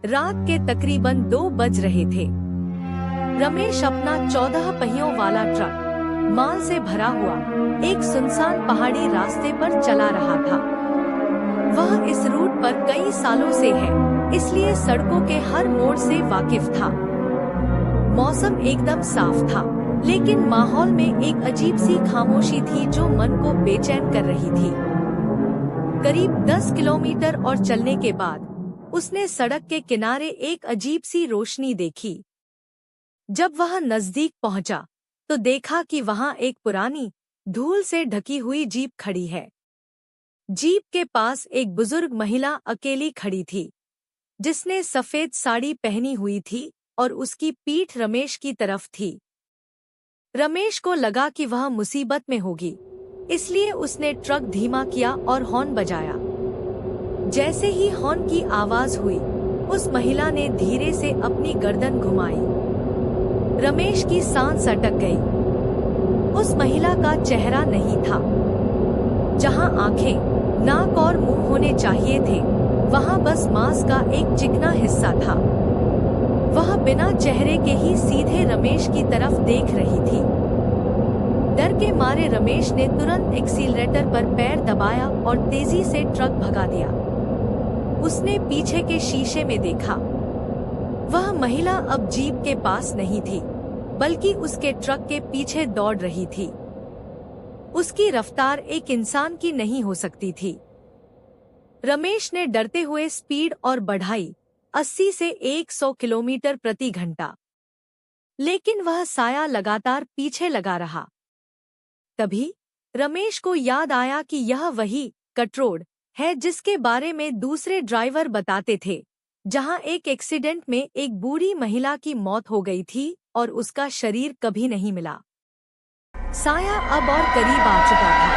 रात के तकरीबन 2 बज रहे थे। रमेश अपना 14 पहियों वाला ट्रक माल से भरा हुआ एक सुनसान पहाड़ी रास्ते पर चला रहा था। वह इस रूट पर कई सालों से है, इसलिए सड़कों के हर मोड़ से वाकिफ था। मौसम एकदम साफ था, लेकिन माहौल में एक अजीब सी खामोशी थी जो मन को बेचैन कर रही थी। करीब 10 किलोमीटर और चलने के बाद उसने सड़क के किनारे एक अजीब सी रोशनी देखी। जब वह नजदीक पहुंचा तो देखा कि वहां एक पुरानी, धूल से ढकी हुई जीप खड़ी है। जीप के पास एक बुजुर्ग महिला अकेली खड़ी थी, जिसने सफेद साड़ी पहनी हुई थी और उसकी पीठ रमेश की तरफ थी। रमेश को लगा कि वह मुसीबत में होगी, इसलिए उसने ट्रक धीमा किया और हॉर्न बजाया। जैसे ही हॉर्न की आवाज हुई, उस महिला ने धीरे से अपनी गर्दन घुमाई। रमेश की सांस अटक गई। उस महिला का चेहरा नहीं था। जहां आंखें, नाक और मुंह होने चाहिए थे, वहां बस मांस का एक चिकना हिस्सा था। वह बिना चेहरे के ही सीधे रमेश की तरफ देख रही थी। डर के मारे रमेश ने तुरंत एक्सीलरेटर पर पैर दबाया और तेजी से ट्रक भगा दिया। उसने पीछे के शीशे में देखा। वह महिला अब जीप के पास नहीं थी, बल्कि उसके ट्रक के पीछे दौड़ रही थी। उसकी रफ्तार एक इंसान की नहीं हो सकती थी। रमेश ने डरते हुए स्पीड और बढ़ाई 80 से 100 किलोमीटर प्रति घंटा, लेकिन वह साया लगातार पीछे लगा रहा। तभी रमेश को याद आया कि यह वही कट रोड है जिसके बारे में दूसरे ड्राइवर बताते थे, जहां एक एक्सीडेंट में एक बूढ़ी महिला की मौत हो गई थी और उसका शरीर कभी नहीं मिला। साया अब और करीब आ चुका था।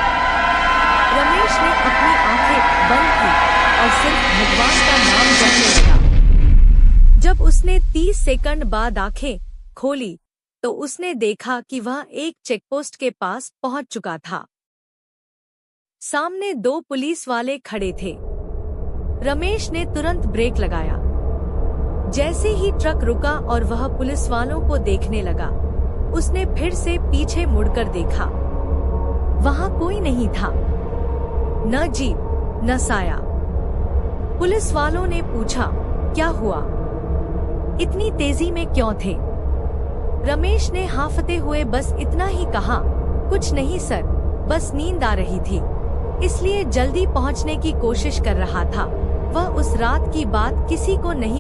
रमेश ने अपनी आंखें बंद की और सिर्फ भगवान का नाम जपने लगा। जब उसने 30 सेकंड बाद आंखें खोली तो उसने देखा कि वह एक चेकपोस्ट के पास पहुंच चुका था। सामने 2 पुलिस वाले खड़े थे। रमेश ने तुरंत ब्रेक लगाया। जैसे ही ट्रक रुका और वह पुलिस वालों को देखने लगा, उसने फिर से पीछे मुड़कर देखा। वहां कोई नहीं था, न जीप न साया। पुलिस वालों ने पूछा, क्या हुआ? इतनी तेजी में क्यों थे? रमेश ने हांफते हुए बस इतना ही कहा, कुछ नहीं सर, बस नींद आ रही थी, इसलिए जल्दी पहुंचने की कोशिश कर रहा था। वह उस रात की बात किसी को नहीं